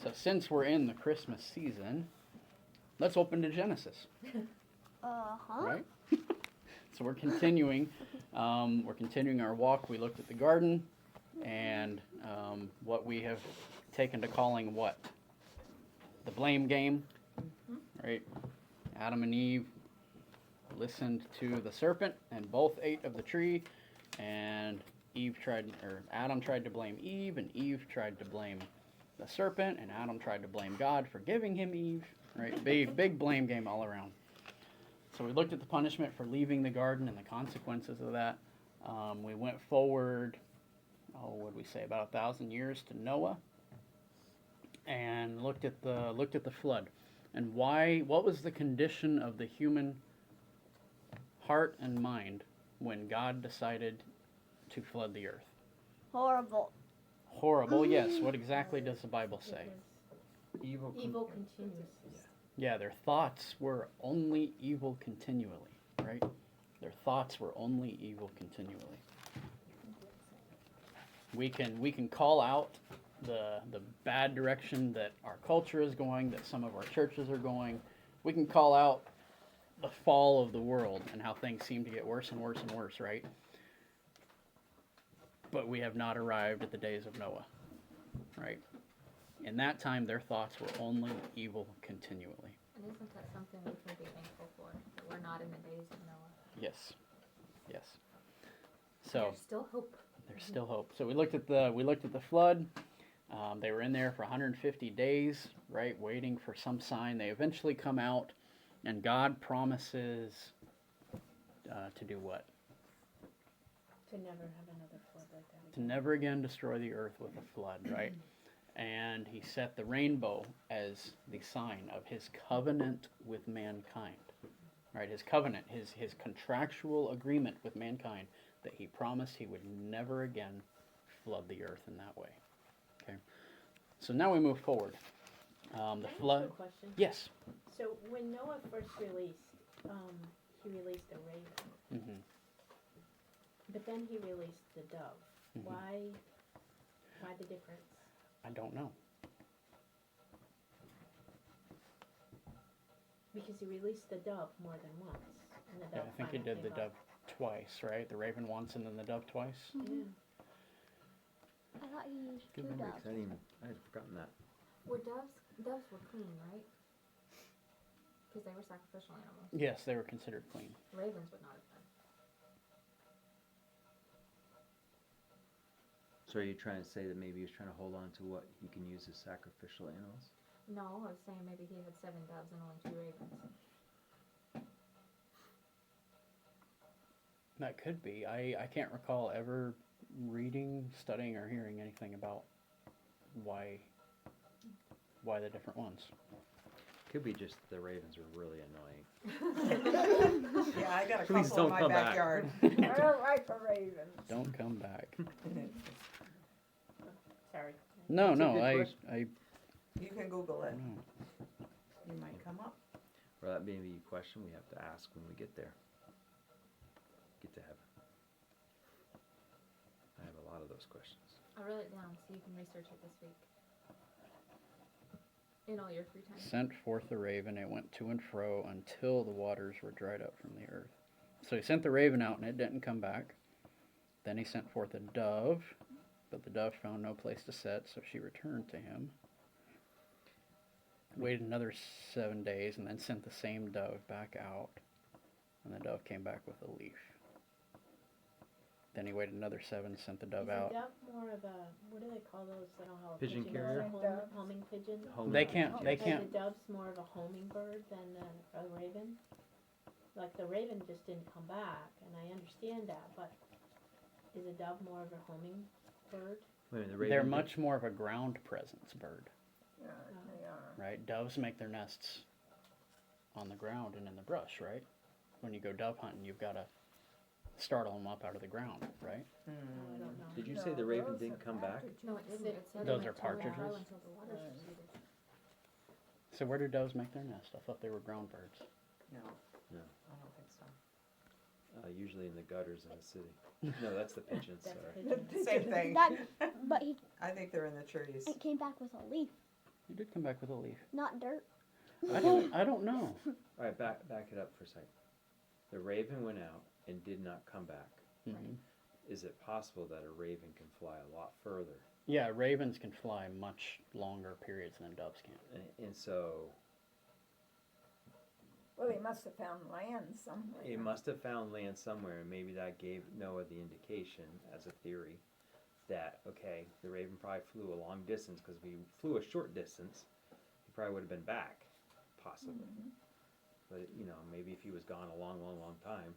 So since we're in the Christmas season, let's open to Genesis, right? So we're continuing. We're continuing our walk. We looked at the garden and what we have taken to calling what? The blame game, right? Adam and Eve listened to the serpent and both ate of the tree, and Adam tried to blame Eve, and Eve tried to blame the serpent, and Adam tried to blame God for giving him Eve, right? Big blame game all around. So we looked at the punishment for leaving the garden and the consequences of that. We went forward, what did we say, about 1,000 years to Noah, and looked at the flood, and what was the condition of the human heart and mind when God decided to flood the earth? Horrible. Horrible, yes. What exactly does the Bible say? Evil continues. Yeah, their thoughts were only evil continually, right? Their thoughts were only evil continually. We can call out the bad direction that our culture is going, that some of our churches are going. We can call out the fall of the world and how things seem to get worse and worse and worse, right? But we have not arrived at the days of Noah, right? In that time, their thoughts were only evil continually. And isn't that something we can be thankful for? That we're not in the days of Noah. Yes, yes. So There's still hope. there's still hope. So we looked at the flood. They were in there for 150 days, right, waiting for some sign. They eventually come out, and God promises to do what? To never have another flood like that To again. never again destroy the earth with a flood, right? And he set the rainbow as the sign of his covenant with mankind, right? His covenant, his contractual agreement with mankind that he promised he would never again flood the earth in that way. Okay, so now we move forward. The Can I ask you flood. a question? Yes. So when Noah first released, he released a raven, hmm but then he released the dove. Mhm. Why the difference? I don't know. Because he released the dove more than once, and the Yeah, dove I think he finally did the came dove twice, right? The raven once and then the dove twice. up. Yeah. I thought he used Good two memory, doves. 'cause I had forgotten that. Were doves were clean, right? Because they were sacrificial animals. Yes, they were considered clean. Ravens would not have been. So are you trying to say that maybe he was trying to hold on to what he can use as sacrificial animals? No, I was saying maybe he had 7 doves and only 2 ravens. That could be. I can't recall ever reading, studying, or hearing anything about why the different ones. Could be just the ravens were really annoying. Yeah, I got a Please couple don't in my come back. backyard. I don't like the ravens. Don't come back. Sorry. No, That's a no, good I question. You can Google it. no. You might come up. Or that may be a question we have to ask when we get there. Get to heaven. I have a lot of those questions. I wrote it down so you can research it this week. In all your free time. Sent forth the raven, it went to and fro until the waters were dried up from the earth. So he sent the raven out and it didn't come back. Then he sent forth a dove, but the dove found no place to set, so she returned to him. Waited another 7 days and then sent the same dove back out. And the dove came back with a leaf. Then he waited another 7, sent the dove Is out. a dove more of a, what do they call those? I don't know how a Pigeon pigeon carrier? is. Doves. Homing pigeon? Homing They pigeon. can't, they Are can't, the doves more of a homing bird than a raven? Like the raven just didn't come back, and I understand that, but is a dove more of a homing bird? Wait a minute, the they're raven much more of a ground presence bird, Yeah, they are. right? Doves make their nests on the ground and in the brush, right? When you go dove hunting, you've got to startle them up out of the ground, right? Oh, I don't know. Did you say the raven didn't come back? No, it didn't. It said Those it are went to and fro partridges? until the waters receded. So where do doves make their nest? I thought they were ground birds. No. No. I don't think so. Usually in the gutters in the city. No, that's the pigeons, That's sorry. pigeons. Same thing. That, but he I think they're in the trees. it came back with a leaf. You did come back with a leaf. Not dirt. I don't know. All right, back it up for a second. The raven went out and did not come back. Mhm. Is it possible that a raven can fly a lot further? Yeah, ravens can fly much longer periods than doves can. And so Well, he must have found land somewhere. it must have found land somewhere, and maybe that gave Noah the indication, as a theory, that, okay, the raven probably flew a long distance, because if he flew a short distance, he probably would have been back, possibly. But, you know, maybe if he was gone a long, long, long time,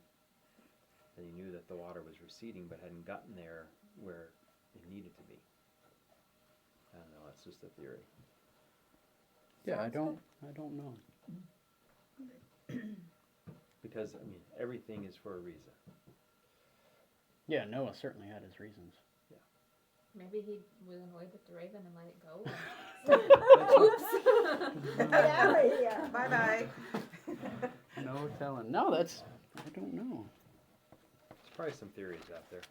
then he knew that the water was receding, but hadn't gotten there where it needed to be. I don't know, that's just a theory. Yeah, I Sounds don't know. Because, I mean, everything is for a reason. Yeah, Noah certainly had his reasons. Maybe he was annoyed with the raven and let it go. Yeah, bye-bye. No telling. No, that's, I don't know. There's probably some theories out there.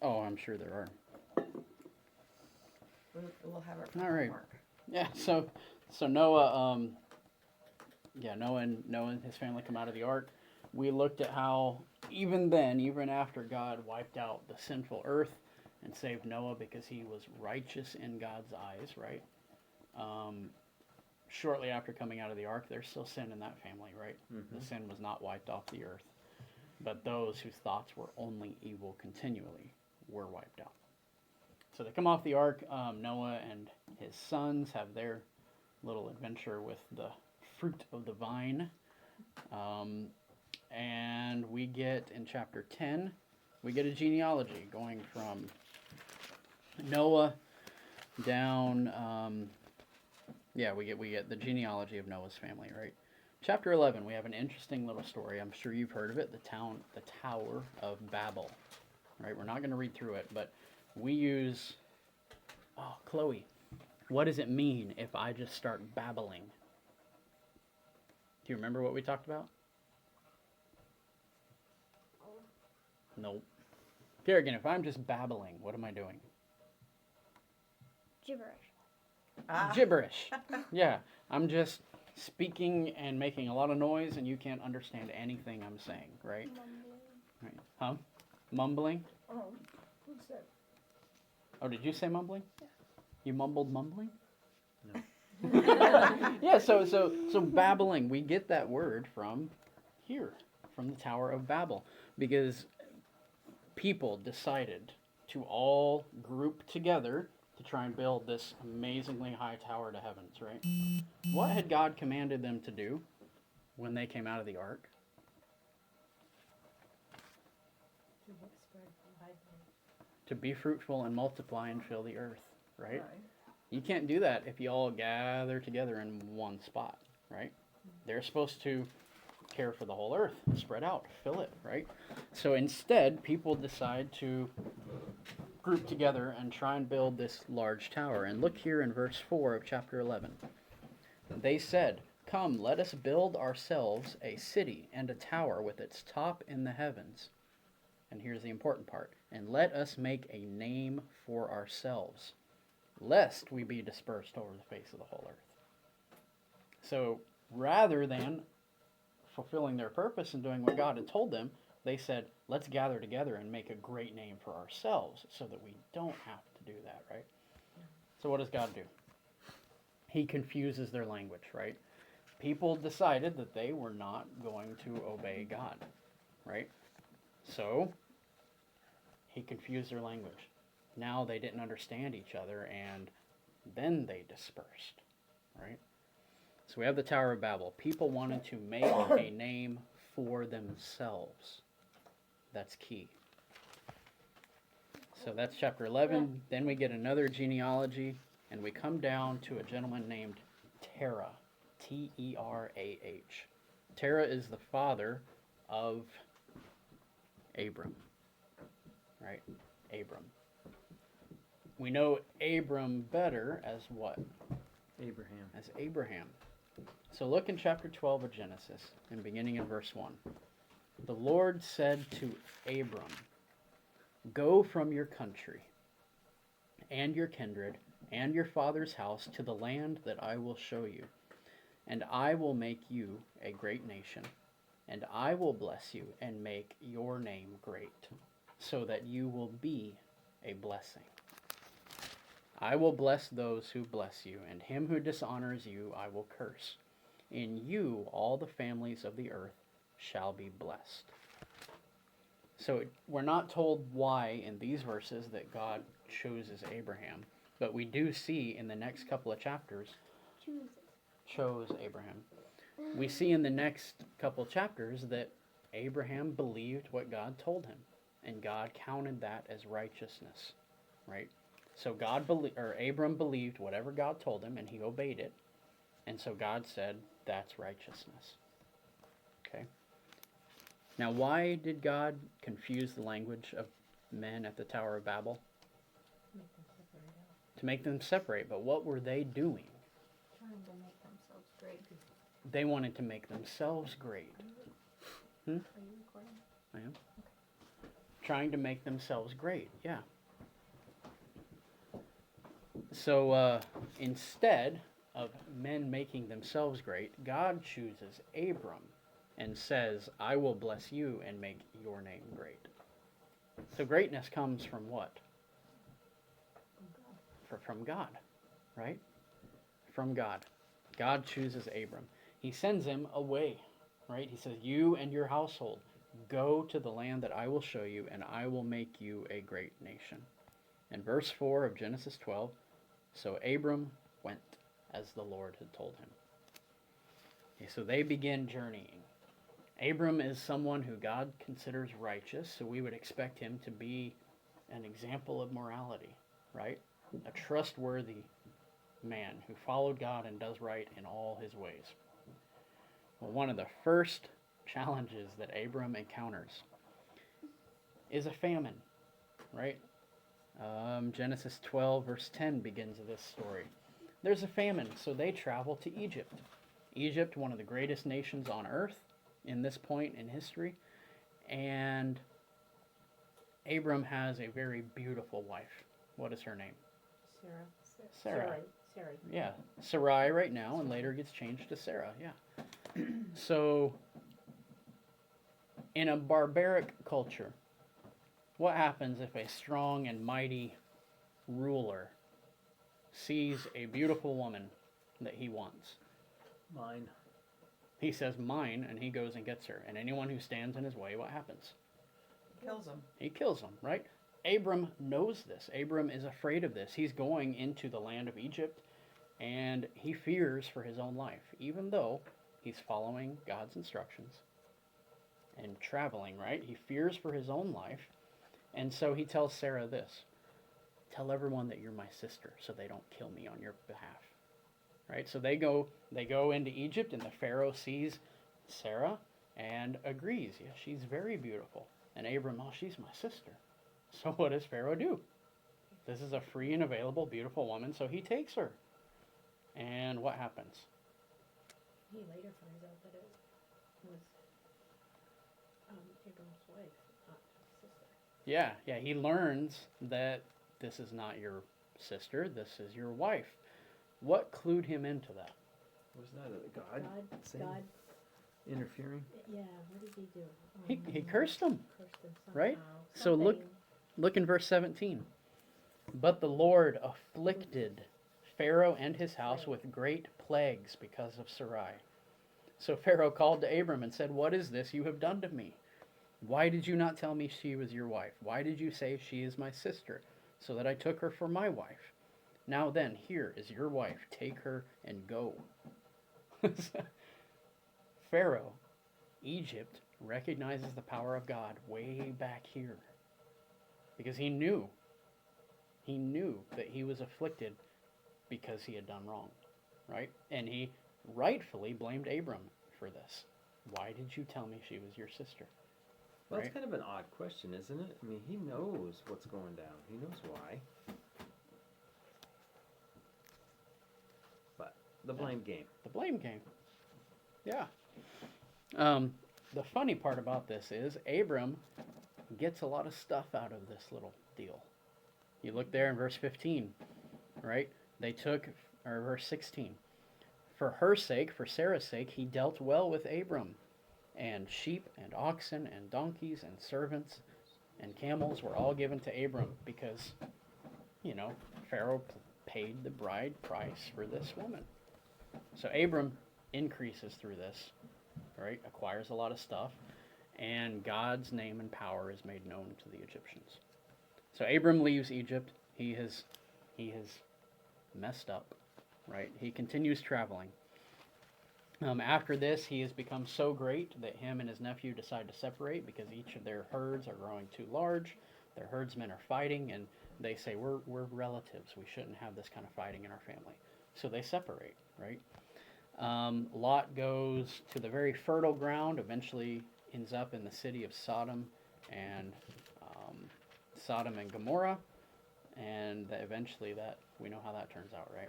Oh, I'm sure there are. We'll have our All right. homework. Yeah, so Noah, Noah and his family come out of the ark. We looked at how even then, even after God wiped out the sinful earth and saved Noah because he was righteous in God's eyes, right? Shortly after coming out of the ark, there's still sin in that family, right? The sin was not wiped off the earth. But those whose thoughts were only evil continually were wiped out. So they come off the ark. Noah and his sons have their little adventure with the fruit of the vine. And we get, in chapter 10, we get a genealogy going from Noah down, we get the genealogy of Noah's family, right? Chapter 11, we have an interesting little story. I'm sure you've heard of it, the Tower of Babel, right? We're not going to read through it, but we use, Chloe, what does it mean if I just start babbling? Do you remember what we talked about? Nope. Kerrigan, if I'm just babbling, what am I doing? Gibberish. Gibberish. Yeah, I'm just speaking and making a lot of noise, and you can't understand anything I'm saying, right? Right. Huh? Mumbling? Oh, who said? Oh, did you say mumbling? Yeah. You mumbled mumbling? No. Yeah, so babbling, we get that word from here, from the Tower of Babel, because people decided to all group together to try and build this amazingly high tower to heavens, right? What had God commanded them to do when they came out of the ark? To be fruitful and multiply and fill the earth, right? You can't do that if you all gather together in one spot, right? They're supposed to care for the whole earth, spread out, fill it, right? So instead, people decide to group together and try and build this large tower. And look here in verse 4 of chapter 11. They said, "Come, let us build ourselves a city and a tower with its top in the heavens." And here's the important part. "And let us make a name for ourselves, lest we be dispersed over the face of the whole earth." So rather than fulfilling their purpose and doing what God had told them, they said, let's gather together and make a great name for ourselves so that we don't have to do that, right? So what does God do? He confuses their language, right? People decided that they were not going to obey God, right? So he confused their language. Now they didn't understand each other, and then they dispersed, right? So we have the Tower of Babel. People wanted to make a name for themselves. That's key. So that's chapter 11. Then we get another genealogy, and we come down to a gentleman named Terah. T-E-R-A-H. Terah is the father of Abram. Right? Abram. We know Abram better as what? Abraham. As Abraham. So look in chapter 12 of Genesis, and beginning in verse 1. The Lord said to Abram, "Go from your country and your kindred and your father's house to the land that I will show you. And I will make you a great nation, and I will bless you and make your name great, so that you will be a blessing. I will bless those who bless you, and him who dishonors you I will curse. In you all the families of the earth shall be blessed. So we're not told why in these verses that God chooses Abraham, but we do see in the next couple of chapters, chose Abraham. We see in the next couple of chapters that Abraham believed what God told him, and God counted that as righteousness, right? So Abram believed whatever God told him, and he obeyed it, and so God said, that's righteousness. Okay? Now, why did God confuse the language of men at the Tower of Babel? Make them separate out. To make them separate, but what were they doing? Trying to make themselves great. They wanted to make themselves great. Are you recording? I am. Trying to make themselves great, yeah. So instead of men making themselves great, God chooses Abram and says, I will bless you and make your name great. So greatness comes from what? From God, right? From God. God chooses Abram. He sends him away, right? He says, you and your household, go to the land that I will show you, and I will make you a great nation. In verse 4 of Genesis 12, so Abram went as the Lord had told him. Okay, so they begin journeying. Abram is someone who God considers righteous, so we would expect him to be an example of morality, right? A trustworthy man who followed God and does right in all his ways. Well, one of the first challenges that Abram encounters is a famine, right? Genesis 12 verse 10 begins this story. There's a famine, so they travel to Egypt. Egypt, one of the greatest nations on earth in this point in history, and Abram has a very beautiful wife. What is her name? Sarah. Sarah. Yeah, Sarai right now, and later gets changed to Sarah, yeah. So, in a barbaric culture, what happens if a strong and mighty ruler sees a beautiful woman that he wants? Mine. He says, mine, and he goes and gets her. And anyone who stands in his way, what happens? Kills him. He kills them, right? Abram knows this. Abram is afraid of this. He's going into the land of Egypt, and he fears for his own life, even though he's following God's instructions and traveling, right? He fears for his own life, and so he tells Sarah this, tell everyone that you're my sister so they don't kill me on your behalf, right? So they go into Egypt, and the Pharaoh sees Sarah and agrees. Yeah, she's very beautiful. And Abram, oh, she's my sister. So what does Pharaoh do? This is a free and available, beautiful woman, so he takes her. And what happens? He later finds out that it was Abram's wife, not his sister. Yeah, he learns that this is not your sister, this is your wife. What clued him into that? Was that a God? Saying- God, Interfering? yeah, what did he do? He cursed him. Cursed him right? somehow. So look- Something. Look in verse 17. But the Lord afflicted Pharaoh and his house with great plagues because of Sarai. So Pharaoh called to Abram and said, what is this you have done to me? Why did you not tell me she was your wife? Why did you say she is my sister, so that I took her for my wife? Now then, here is your wife. Take her and go. Pharaoh, Egypt, recognizes the power of God way back here. Because he knew that he was afflicted because he had done wrong, right? And he rightfully blamed Abram for this. Why did you tell me she was your sister? Well, Right. it's kind of an odd question, isn't it? I mean, he knows what's going down. He knows why. But the blame game. The blame game. Yeah. The funny part about this is Abram gets a lot of stuff out of this little deal. You look there in verse 15. right? They took, or verse 16, for her sake, for Sarah's sake, he dealt well with Abram, and sheep and oxen and donkeys and servants and camels were all given to Abram because, Pharaoh paid the bride price for this woman. So Abram increases through this, right? Acquires a lot of stuff, and God's name and power is made known to the Egyptians. So Abram leaves Egypt. He has messed up, right? He continues traveling. After this, he has become so great that him and his nephew decide to separate because each of their herds are growing too large. Their herdsmen are fighting, and they say, we're relatives. We shouldn't have this kind of fighting in our family. So they separate, right? Lot goes to the very fertile ground, eventually ends up in the city of Sodom and Gomorrah, and eventually we know how that turns out, right?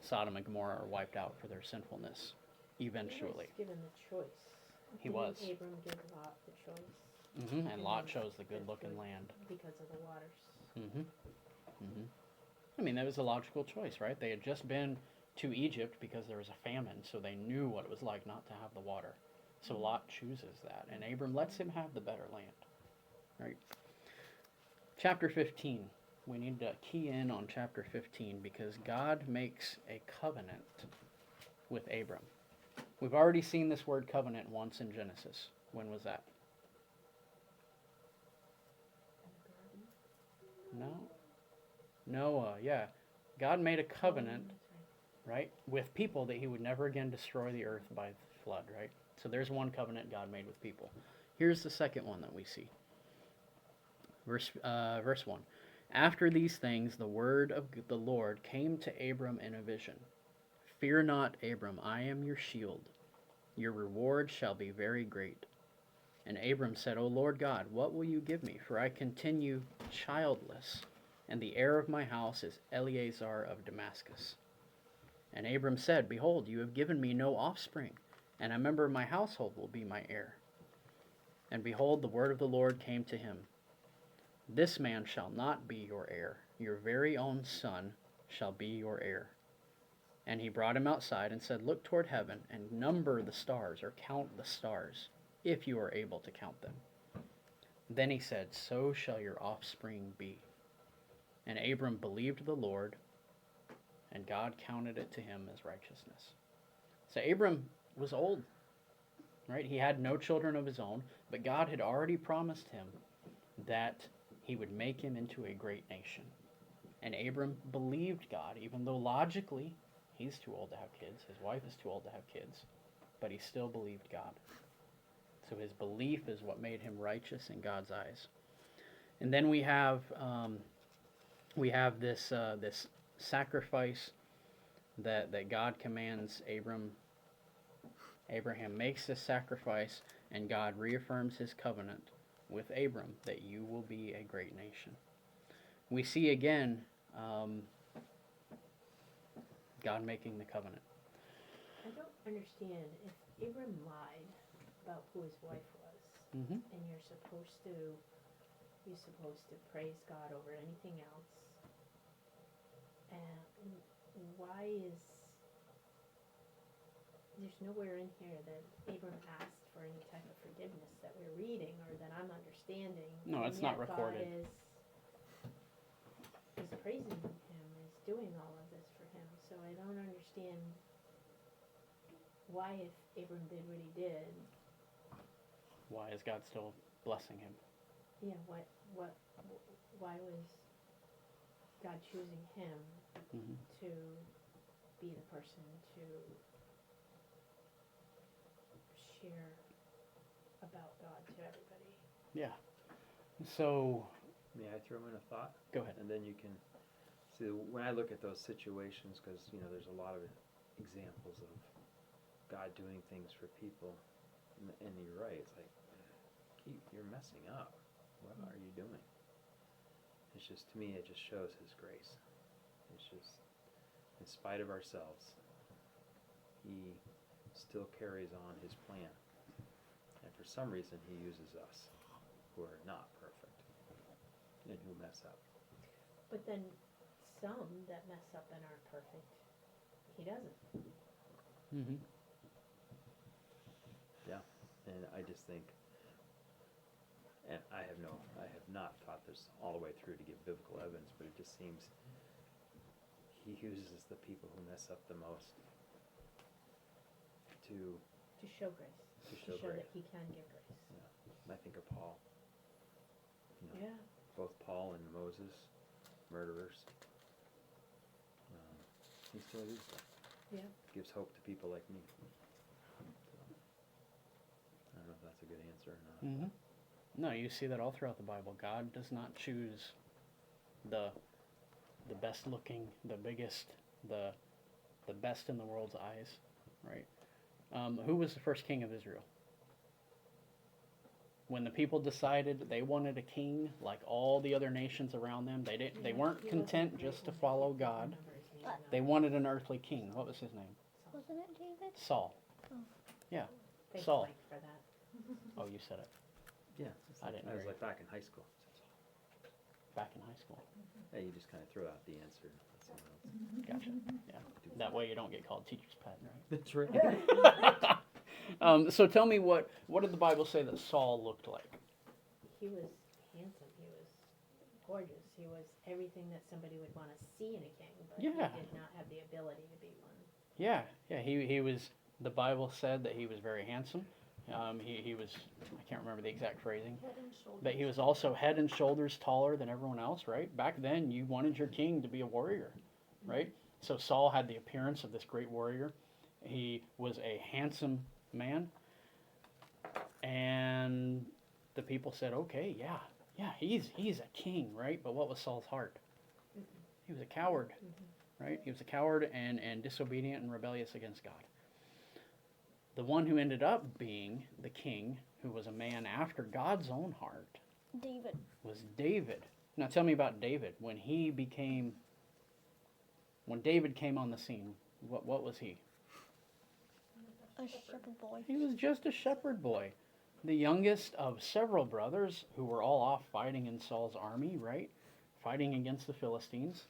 Sodom and Gomorrah are wiped out for their sinfulness, eventually. He was given the choice. He was. Abram gave Lot the choice. And Lot chose the good-looking land. Because of the waters. I mean, that was a logical choice, right? They had just been to Egypt because there was a famine, so they knew what it was like not to have the water. So Lot chooses that, and Abram lets him have the better land, right? Chapter 15. We need to key in on chapter 15 because God makes a covenant with Abram. We've already seen this word covenant once in Genesis. When was that? No? Noah, yeah. God made a covenant, right, with people that he would never again destroy the earth by flood, right? So there's one covenant God made with people. Here's the second one that we see. Verse 1. After these things, the word of the Lord came to Abram in a vision. Fear not, Abram, I am your shield. Your reward shall be very great. And Abram said, O Lord God, what will you give me? For I continue childless, and the heir of my house is Eleazar of Damascus. And Abram said, Behold, you have given me no offspring, and a member of my household will be my heir. And behold, the word of the Lord came to him. This man shall not be your heir. Your very own son shall be your heir. And he brought him outside and said, Look toward heaven and number the stars, or count the stars, if you are able to count them. Then he said, So shall your offspring be. And Abram believed the Lord, and God counted it to him as righteousness. So Abram was old, right? He had no children of his own, but God had already promised him that he would make him into a great nation. And Abram believed God, even though logically he's too old to have kids, his wife is too old to have kids, but he still believed God. So his belief is what made him righteous in God's eyes. And then we have this sacrifice that God commands Abram. Abraham makes this sacrifice, and God reaffirms his covenant with Abram that you will be a great nation. We see again God making the covenant. I don't understand if Abram lied about who his wife was, Mm-hmm. and you're supposed to praise God over anything else. And why is there's nowhere in here that Abram asked for any type of forgiveness that we're reading or that I'm understanding? No, it's and not yet recorded. God is praising him, is doing all of this for him. So I don't understand why, if Abram did what he did, Why is God still blessing him? yeah, why was God choosing him Mm-hmm. to be the person to share about God to everybody? Yeah. So, May I throw in a thought? go ahead. And then you can see when I look at those situations, because there's a lot of examples of God doing things for people, and you're right. It's like, you're messing up. What are you doing? It's just, to me, it just shows His grace. It's just, in spite of ourselves, He still carries on His plan, and for some reason, He uses us, who are not perfect and who mess up. But then some that mess up and aren't perfect. He doesn't. Mm-hmm. And I just think, and I have not thought this all the way through to give biblical evidence, but it just seems he uses the people who mess up the most to To show grace. To show grace. that he can give grace. I think of Paul. You know, Yeah. both Paul and Moses, murderers. He still uses them. Yeah. Gives hope to people like me. So, I don't know if that's a good answer or not. Mm-hmm. No, you see that all throughout the Bible. God does not choose the best looking, the biggest, the best in the world's eyes, right? Who was the first king of Israel? When the people decided they wanted a king like all the other nations around them, they weren't content just to follow God. They wanted an earthly king. What was his name? Wasn't it David? Saul. Thanks, Saul. Mike, for that. Oh, you said it. Yeah, I didn't I was hear like back in high school. back in high school. Hey, you just kind of throw out the answer. And let someone else Gotcha. Yeah. do That way you don't get called teacher's pet, right? That's right. So tell me what did the Bible say that Saul looked like? He was handsome. He was gorgeous. He was everything that somebody would want to see in a king, but Yeah. he did not have the ability to be one. Yeah, he was, the Bible said that he was very handsome. He was, I can't remember the exact phrasing, Head and shoulders. but he was also head and shoulders taller than everyone else, right? Back then, you wanted your king to be a warrior, right? So Saul had the appearance of this great warrior. He was a handsome man, and the people said, okay, yeah, he's a king, right? But what was Saul's heart? He was a coward, right? He was a coward and disobedient and rebellious against God. The one who ended up being the king, who was a man after God's own heart, David. was David. Now tell me about David. When David came on the scene, what was he? A shepherd boy. He was just a shepherd boy, the youngest of several brothers who were all off fighting in Saul's army, right? Fighting against the Philistines.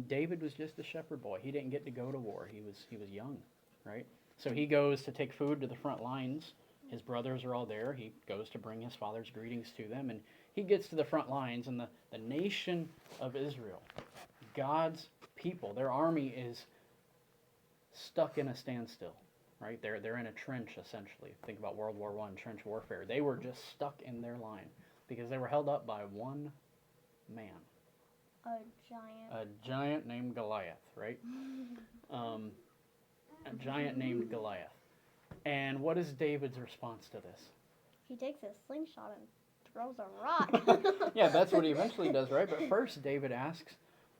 David was just a shepherd boy. He didn't get to go to war. He was young, right? So he goes to take food to the front lines. His brothers are all there. He goes to bring his father's greetings to them, and he gets to the front lines, and the nation of Israel, God's people, their army is stuck in a standstill, right? They're in a trench, essentially. Think about World War I, trench warfare. They were just stuck in their line because they were held up by one man. A giant. A giant named Goliath, right? A giant named Goliath. And what is David's response to this? He takes his slingshot and throws a rock. Yeah, that's what he eventually does, right? But first, David asks,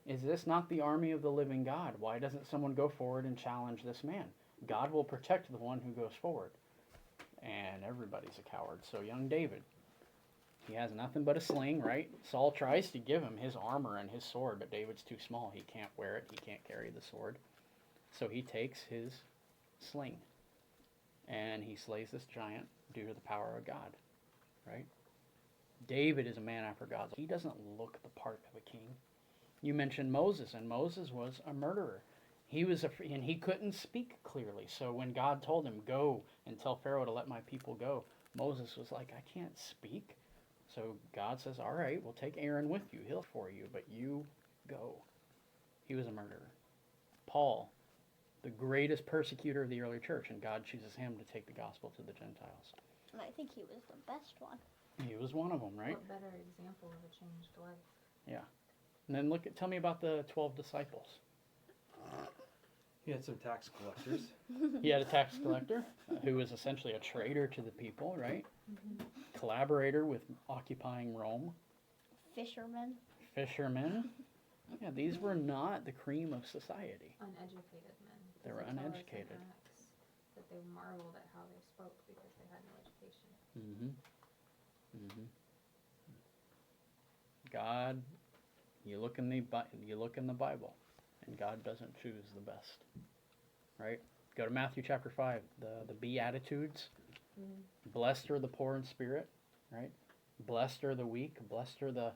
is this not the army of the living God? Why doesn't someone go forward and challenge this man? God will protect the one who goes forward. And everybody's a coward. So young David, he has nothing but a sling, right? Saul tries to give him his armor and his sword, but David's too small. He can't wear it. He can't carry the sword. So he takes his sling and he slays this giant due to the power of God, right? David is a man after God's. He doesn't look the part of a king. You mentioned Moses, and Moses was a murderer. And he couldn't speak clearly. So when God told him, go and tell Pharaoh to let my people go, Moses was like, I can't speak. So God says, all right, we'll take Aaron with you. He'll for you, but you go. He was a murderer. Paul, the greatest persecutor of the early church, and God chooses him to take the gospel to the Gentiles. And I think he was the best one. He was one of them, right? What better example of a changed life? Yeah. And then tell me about the 12 disciples. He had some tax collectors. He had a tax collector who was essentially a traitor to the people, right? Collaborator with occupying Rome. Fisherman. Fishermen. Yeah, these were not the cream of society. Uneducated men. They were It tells us in uneducated. Acts that they marveled at how they spoke because they had no education. Mm-hmm. Mm-hmm. God, you look in the Bible, and God doesn't choose the best, right? Go to Matthew chapter 5, the Beatitudes. Blessed are the poor in spirit, right? Blessed are the weak, blessed are the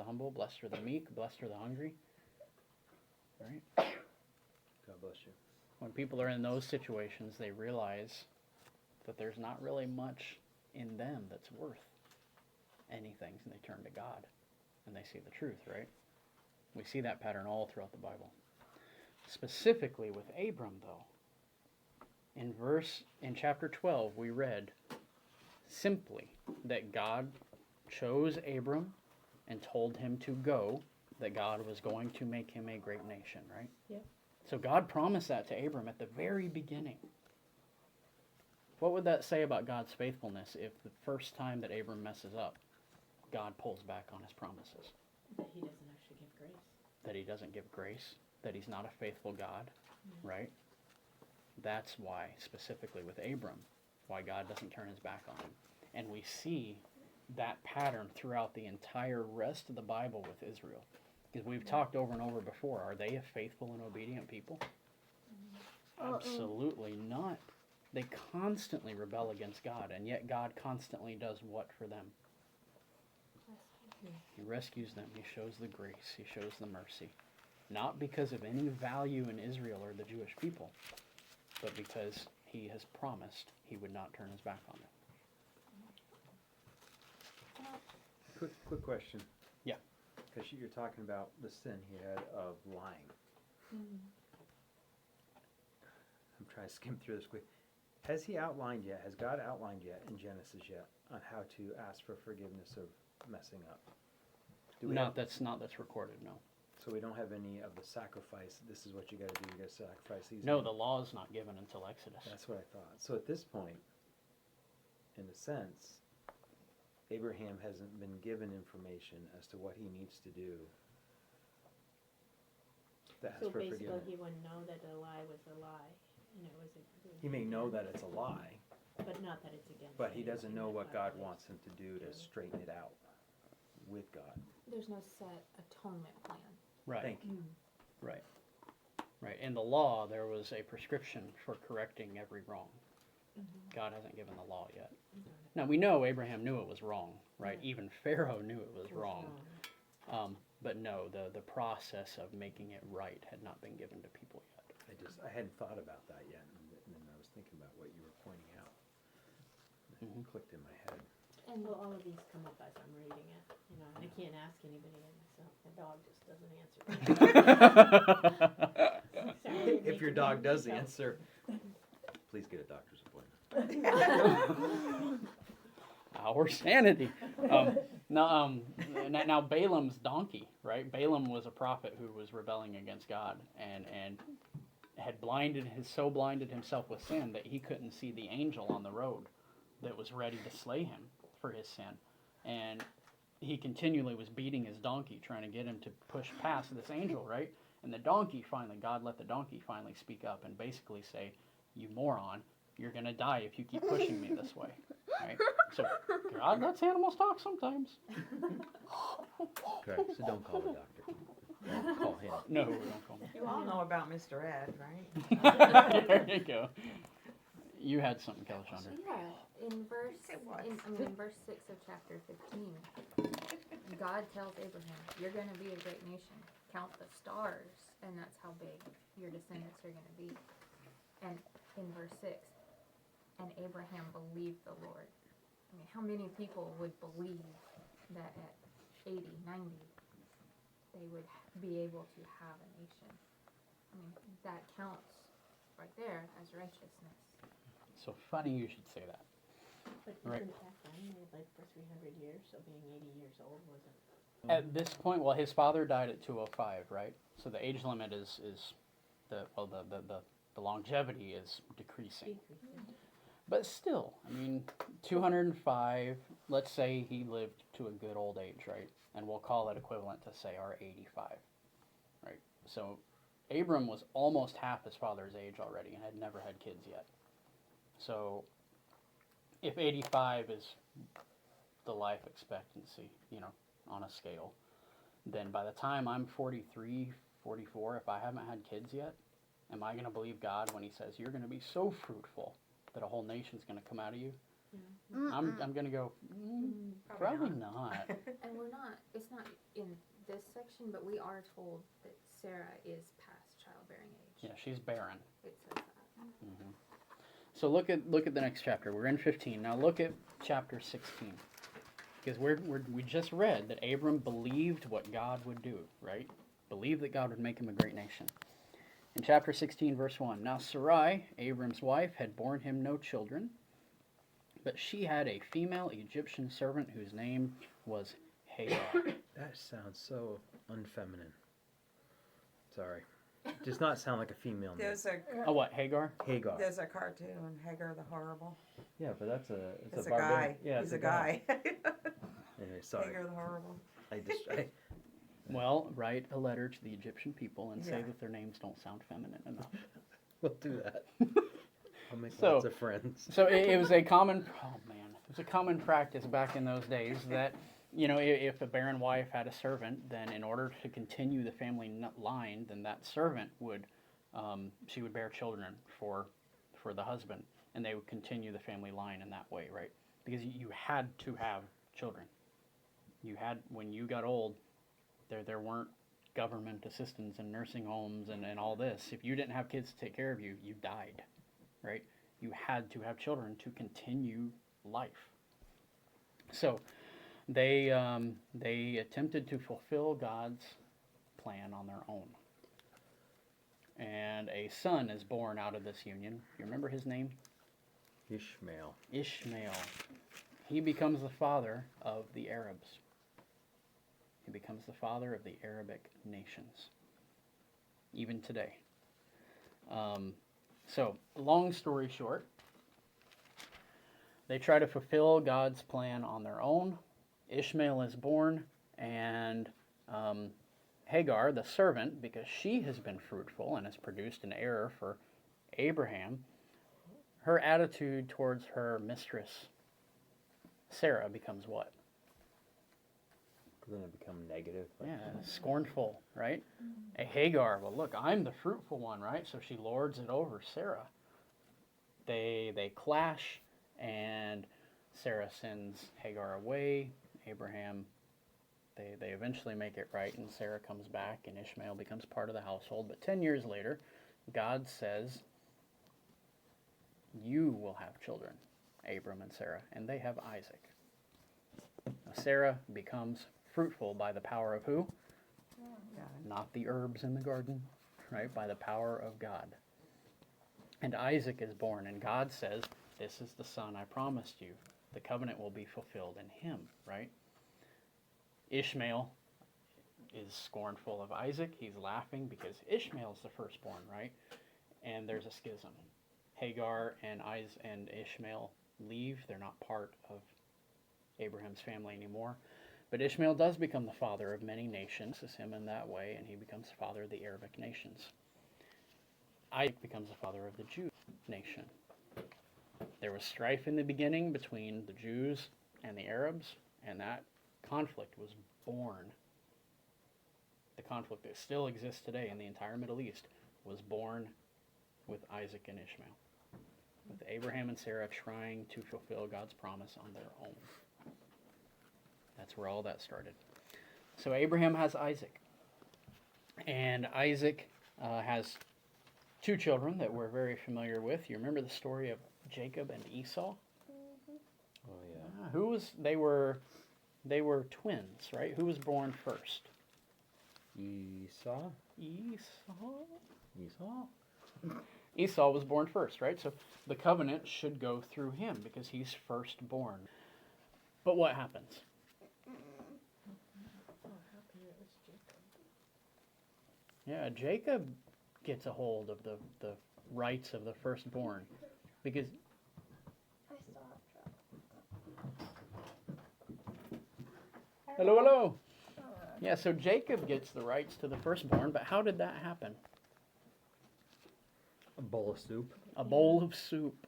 humble, blessed are the meek, blessed are the hungry. right? God bless you. When people are in those situations, they realize that there's not really much in them that's worth anything, and they turn to God and they see the truth, right? We see that pattern all throughout the Bible. Specifically with Abram, though, in chapter 12, we read simply that God chose Abram and told him to go, that God was going to make him a great nation, right? Yep. So God promised that to Abram at the very beginning. What would that say about God's faithfulness if the first time that Abram messes up, God pulls back on his promises? That he doesn't actually give grace. That he doesn't give grace, that he's not a faithful God, right? That's why, specifically with Abram, why God doesn't turn his back on him. And we see that pattern throughout the entire rest of the Bible with Israel. Because we've talked over and over before, are they a faithful and obedient people? Absolutely not. They constantly rebel against God, and yet God constantly does what for them? He rescues them. He shows the grace. He shows the mercy. Not because of any value in Israel or the Jewish people, but because he has promised he would not turn his back on them. Quick question. Yeah. Because you're talking about the sin he had of lying. I'm trying to skim through this quick. Has he outlined yet, has God outlined yet in Genesis yet on how to ask for forgiveness of messing up? That's recorded, no. So we don't have any of the sacrifice, this is what you gotta do, you gotta sacrifice these. No, the law is not given until Exodus. That's what I thought. So at this point, in a sense, Abraham hasn't been given information as to what he needs to do to ask So for basically, forgiveness. he wouldn't know that a lie was a lie, and it was a. He may know that it's a lie, But not that it's against. but he him, doesn't he know meant what by God it. wants him to do to straighten it out with God. There's no set atonement plan. Right, Thank you. right. Right. In the law, there was a prescription for correcting every wrong. God hasn't given the law yet. Now, we know Abraham knew it was wrong, right? Even Pharaoh knew it was wrong. But no, the process of making it right had not been given to people yet. I hadn't thought about that yet, and then I was thinking about what you were pointing out. It clicked in my head. And Well, all of these come up as I'm reading it, you know, and I can't ask anybody, and so the dog just doesn't answer. Sorry, If your making dog him does yourself. answer, please get a doctor's appointment. Our sanity. Now Balaam's donkey, right? Balaam was a prophet who was rebelling against God and had so blinded himself with sin that he couldn't see the angel on the road that was ready to slay him for his sin. And he continually was beating his donkey, trying to get him to push past this angel, right? And God let the donkey finally speak up and basically say, "You moron, you're going to die if you keep pushing me this way." Right? So God lets animals talk sometimes. Okay, so don't call the doctor. Call him. No, we don't call him. You all know about Mr. Ed, right? There you go. You had something, Kelshondra. yeah, in verse, It was. in verse 6 of chapter 15, God tells Abraham, "You're going to be a great nation. Count the stars, and that's how big your descendants are going to be." And in verse 6, and Abraham believed the Lord. I mean, how many people would believe that at 80, 90, they would be able to have a nation? I mean, that counts right there as righteousness. So funny you should say that. But Right. isn't back then, they lived for 300 years, so being 80 years old wasn't. At this point, well, his father died at 205, right? So the age limit is the longevity is decreasing. Decreasing. But still, I mean, 205, let's say he lived to a good old age, right? And we'll call it equivalent to, say, our 85, right? So Abram was almost half his father's age already and had never had kids yet. So if 85 is the life expectancy, on a scale, then by the time I'm 43, 44, if I haven't had kids yet, am I going to believe God when he says, "You're going to be so fruitful that a whole nation's going to come out of you"? I'm going to go, probably not. And it's not in this section, but we are told that Sarah is past Yeah, she's barren. It says that. So look at the next chapter. We're in 15. Now look at chapter 16. Because we just read that Abram believed what God would do, right? Believed that God would make him a great nation. In chapter 16, verse 1, now Sarai, Abram's wife, had borne him no children, but she had a female Egyptian servant whose name was Hagar. That sounds so unfeminine. Sorry. Does not sound like a female name. There's a Oh, what, Hagar? Hagar. there's a cartoon, Hagar the Horrible. Yeah, but that's It's a barbarian. guy. Yeah, He's it's a guy. Anyway, sorry. Hagar the Horrible. I Well, write a letter to the Egyptian people and say Yeah. that their names don't sound feminine enough. we'll do that. I'll make So- lots of friends. So it was a common, it was a common practice back in those days that, you know, if a barren wife had a servant, then in order to continue the family line, then that servant would, she would bear children for the husband, and they would continue the family line in that way, right? Because you had to have children. You had, when you got old, there weren't government assistance and nursing homes and all this. If you didn't have kids to take care of you, you died, right? You had to have children to continue life. So they attempted to fulfill God's plan on their own. And a son is born out of this union. You remember his name? Ishmael. Ishmael. He becomes the father of the Arabs. He becomes the father of the Arabic nations, even today. So, long story short, they try to fulfill God's plan on their own. Ishmael is born, and Hagar, the servant, because she has been fruitful and has produced an heir for Abraham, her attitude towards her mistress, Sarah, becomes what? Doesn't it become negative? Like, Yeah, scornful, right? A Hagar, well, look, I'm the fruitful one, right? So she lords it over Sarah. They clash, and Sarah sends Hagar away. Abraham, they eventually make it right, and Sarah comes back, and Ishmael becomes part of the household. But 10 years later, God says, you will have children, Abram and Sarah, and they have Isaac. Now, Sarah becomes fruitful by the power of who? God. Not the herbs in the garden, right? By the power of God. And Isaac is born, and God says, this is the son I promised you. The covenant will be fulfilled in him, right? Ishmael is scornful of Isaac. He's laughing because Ishmael's the firstborn, right? And there's a schism. Hagar and Ishmael leave. They're not part of Abraham's family anymore. But Ishmael does become the father of many nations. It's him in that way, and he becomes the father of the Arabic nations. Isaac becomes the father of the Jewish nation. There was strife in the beginning between the Jews and the Arabs, and that conflict was born. The conflict that still exists today in the entire Middle East was born with Isaac and Ishmael, with Abraham and Sarah trying to fulfill God's promise on their own. That's where all that started. So Abraham has Isaac. And Isaac has two children that we're very familiar with. You remember the story of Jacob and Esau? oh yeah. They were twins, right? Who was born first? Esau. Esau was born first, right? So the covenant should go through him because he's firstborn. But what happens? Yeah, Jacob gets a hold of the rights of the firstborn because I still have trouble. hello. Yeah, so Jacob gets the rights to the firstborn, but how did that happen? A bowl of soup. A bowl of soup.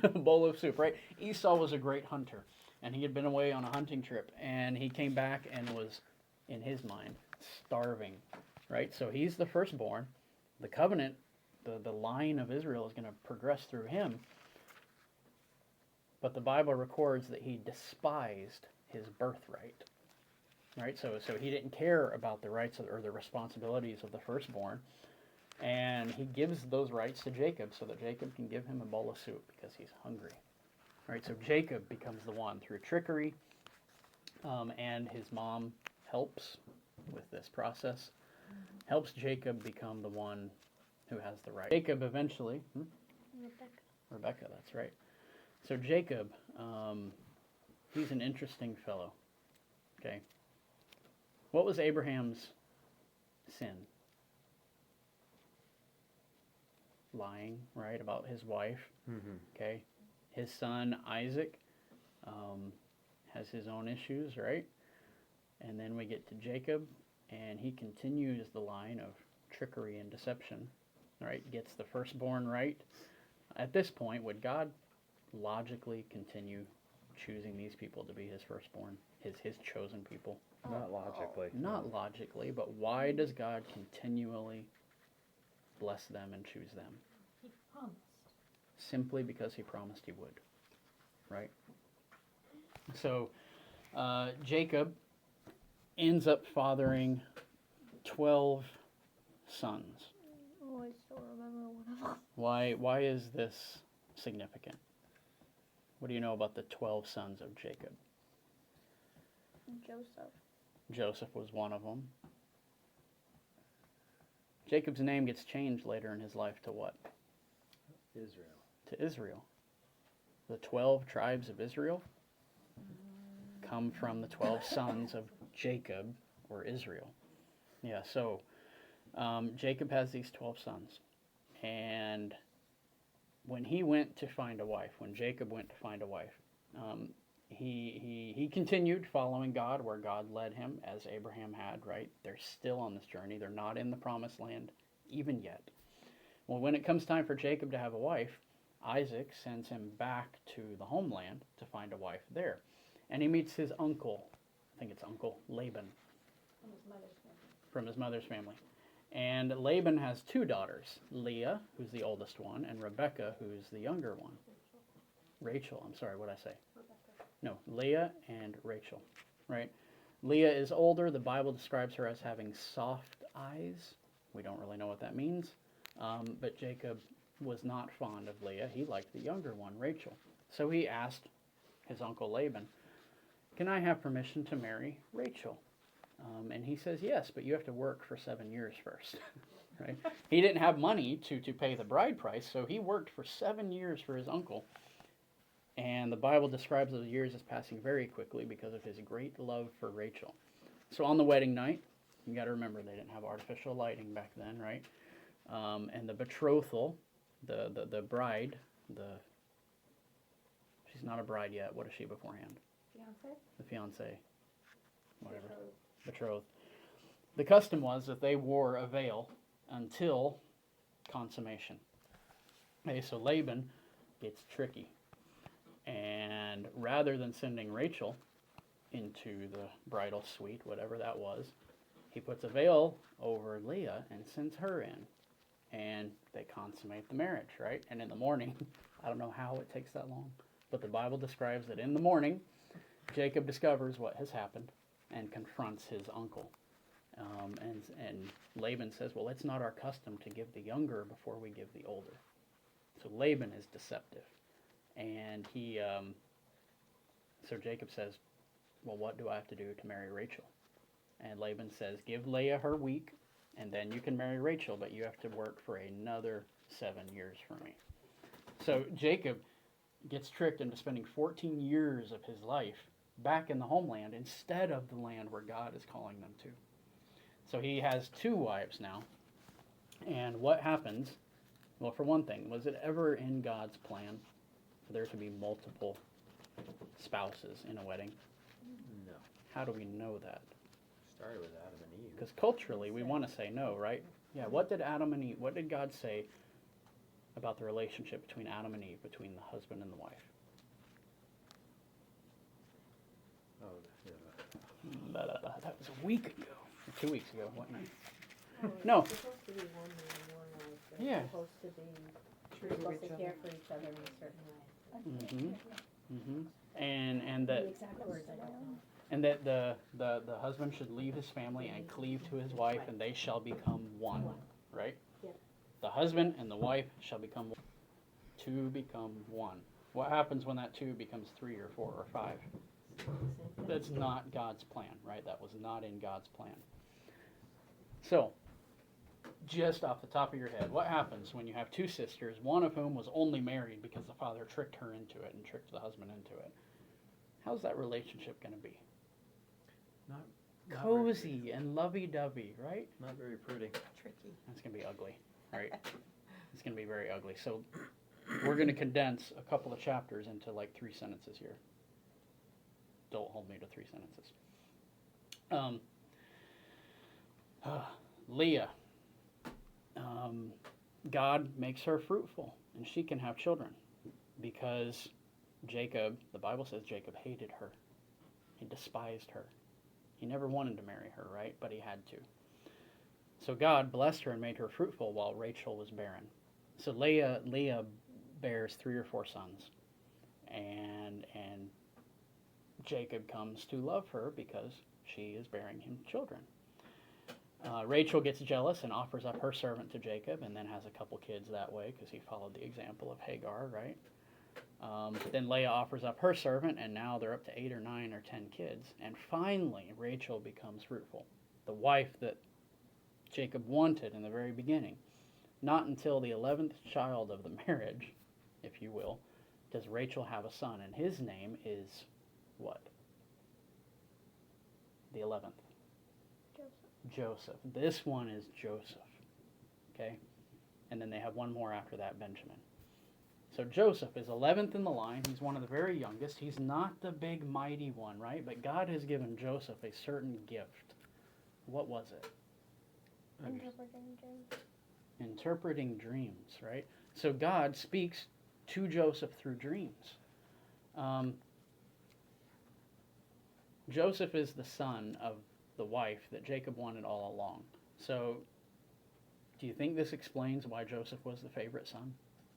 A bowl of soup, right? Esau was a great hunter, and he had been away on a hunting trip, and he came back and was, in his mind, starving, right? So he's the firstborn. The covenant, the line of Israel is going to progress through him, but the Bible records that he despised his birthright, right? So he didn't care about the rights or the responsibilities of the firstborn. And he gives those rights to Jacob so that Jacob can give him a bowl of soup because he's hungry. Right, so Jacob becomes the one through trickery, and his mom helps with this process, helps Jacob become the one who has the right. Jacob eventually, Rebecca, that's right. So Jacob, he's an interesting fellow. Okay. What was Abraham's sin? Lying, right, about his wife. Mm-hmm. Okay. His son Isaac has his own issues, right? And then we get to Jacob, and he continues the line of trickery and deception, right? Gets the firstborn right. At this point, would God logically continue choosing these people to be his firstborn, his chosen people? Not logically. Not logically, but why does God continually bless them and choose them? He promised. Simply because he promised he would, right? So Jacob ends up fathering 12 sons. Oh, I still remember one of them. Why is this significant? What do you know about the 12 sons of Jacob? Joseph. Joseph was one of them. Jacob's name gets changed later in his life to what? Israel. To Israel. The 12 tribes of Israel come from the 12 sons of Jacob, or Israel. Yeah, so Jacob has these 12 sons. And when he went to find a wife, when Jacob went to find a wife, he continued following God where God led him, as Abraham had, right? They're still on this journey. They're not in the promised land even yet. Well, when it comes time for Jacob to have a wife, Isaac sends him back to the homeland to find a wife there. And he meets his uncle, I think it's Uncle Laban, from his mother's family. And Laban has two daughters, Leah, who's the oldest one, and Rebecca, who's the younger one. Rachel, I'm sorry, what did I say? No, Leah and Rachel, right? Leah is older. The Bible describes her as having soft eyes. We don't really know what that means. But Jacob was not fond of Leah. He liked the younger one, Rachel. So he asked his uncle Laban, "Can I have permission to marry Rachel?" And he says, "Yes, but you have to work for 7 years first." Right? He didn't have money to pay the bride price, so he worked for 7 years for his uncle. And the Bible describes those years as passing very quickly because of his great love for Rachel. So on the wedding night, you got to remember they didn't have artificial lighting back then, right? And the betrothal, the bride, she's not a bride yet. What is she beforehand? Fiance? The fiance, whatever, betrothed. The custom was that they wore a veil until consummation. Okay, so Laban gets tricky. And rather than sending Rachel into the bridal suite, whatever that was, he puts a veil over Leah and sends her in. And they consummate the marriage, right? And in the morning, I don't know how it takes that long, but the Bible describes that in the morning, Jacob discovers what has happened and confronts his uncle. And Laban says, well, it's not our custom to give the younger before we give the older. So Laban is deceptive. And so Jacob says, well, what do I have to do to marry Rachel? And Laban says, give Leah her week, and then you can marry Rachel, but you have to work for another 7 years for me. So Jacob gets tricked into spending 14 years of his life back in the homeland instead of the land where God is calling them to. So he has 2 wives now. And what happens? Well, for one thing, was it ever in God's plan for there to be multiple spouses in a wedding? No. How do we know that? Started with Adam and Eve. Because culturally, we want to say no, right? Yeah, what did God say about the relationship between Adam and Eve, between the husband and the wife? Oh, yeah. That was a week ago, or 2 weeks ago, wasn't it? No. It's supposed to be one man, one wife. They're Yeah. supposed to be, True they're to supposed each to other. care for each other in a certain way. And The that exact words I don't know. and that the husband should leave his family and cleave to his wife, and they shall become one, right? Yep. The husband and the wife shall become one. Two become one. What happens when that two becomes three or four or five? That's not God's plan, right? That was not in God's plan. So, just off the top of your head, what happens when you have two sisters, one of whom was only married because the father tricked her into it and tricked the husband into it? How's that relationship going to be? Not Cozy and lovey-dovey, right? Not very pretty. Tricky. That's going to be ugly, right? It's going to be very ugly. So we're going to condense a couple of chapters into like 3 sentences here. Don't hold me to 3 sentences. Leah. God makes her fruitful, and she can have children because Jacob, the Bible says Jacob hated her. He despised her. He never wanted to marry her, right? But he had to. So God blessed her and made her fruitful while Rachel was barren. So Leah bears 3 or 4 sons, and Jacob comes to love her because she is bearing him children. Rachel gets jealous and offers up her servant to Jacob, and then has a couple kids that way because he followed the example of Hagar, right? Then Leah offers up her servant, and now they're up to 8 or 9 or 10 kids. And finally, Rachel becomes fruitful, the wife that Jacob wanted in the very beginning. Not until the 11th child of the marriage, if you will, does Rachel have a son, and his name is what? The 11th. Joseph. This one is Joseph. Okay? And then they have one more after that, Benjamin. So Joseph is 11th in the line. He's one of the very youngest. He's not the big mighty one, right? But God has given Joseph a certain gift. What was it? Interpreting dreams. Interpreting dreams, right? So God speaks to Joseph through dreams. Joseph is the son of the wife that Jacob wanted all along. So, do you think this explains why Joseph was the favorite son?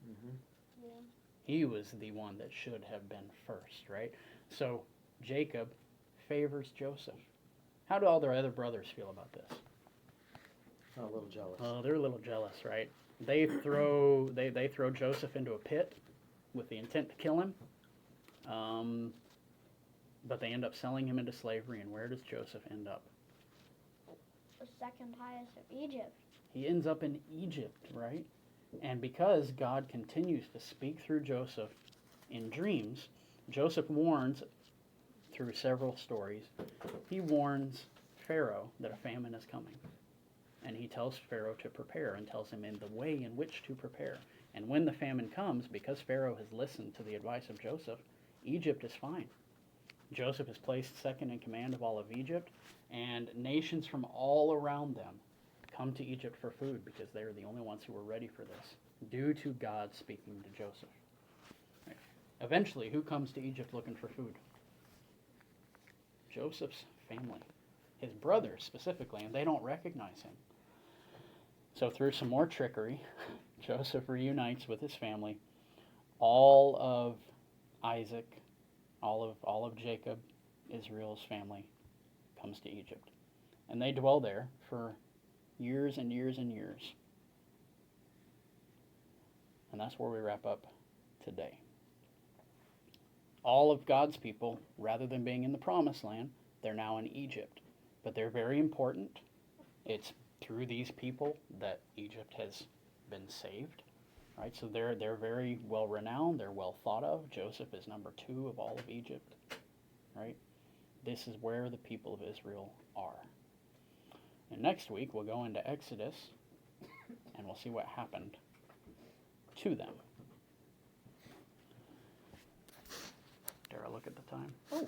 Mm-hmm. Yeah. He was the one that should have been first, right? So, Jacob favors Joseph. How do all their other brothers feel about this? A little jealous. Oh, they're a little jealous, right? They throw Joseph into a pit with the intent to kill him. But they end up selling him into slavery, and where does Joseph end up? The second highest of Egypt. He ends up in Egypt, right? And because God continues to speak through Joseph in dreams, Joseph warns through several stories. He warns Pharaoh that a famine is coming. And he tells Pharaoh to prepare and tells him in the way in which to prepare. And when the famine comes, because Pharaoh has listened to the advice of Joseph, Egypt is fine. Joseph is placed second in command of all of Egypt, and nations from all around them come to Egypt for food because they are the only ones who are ready for this, due to God speaking to Joseph. Right. Eventually, who comes to Egypt looking for food? Joseph's family, his brothers specifically, and they don't recognize him. So through some more trickery, Joseph reunites with his family. All of Isaac, all of Jacob, Israel's family, comes to Egypt. And they dwell there for years and years and years. And that's where we wrap up today. All of God's people, rather than being in the Promised Land, they're now in Egypt. But they're very important. It's through these people that Egypt has been saved. Right, so they're very well renowned, they're well thought of. Joseph is number 2 of all of Egypt. Right? This is where the people of Israel are. And next week we'll go into Exodus and we'll see what happened to them. Dare I look at the time? Oh,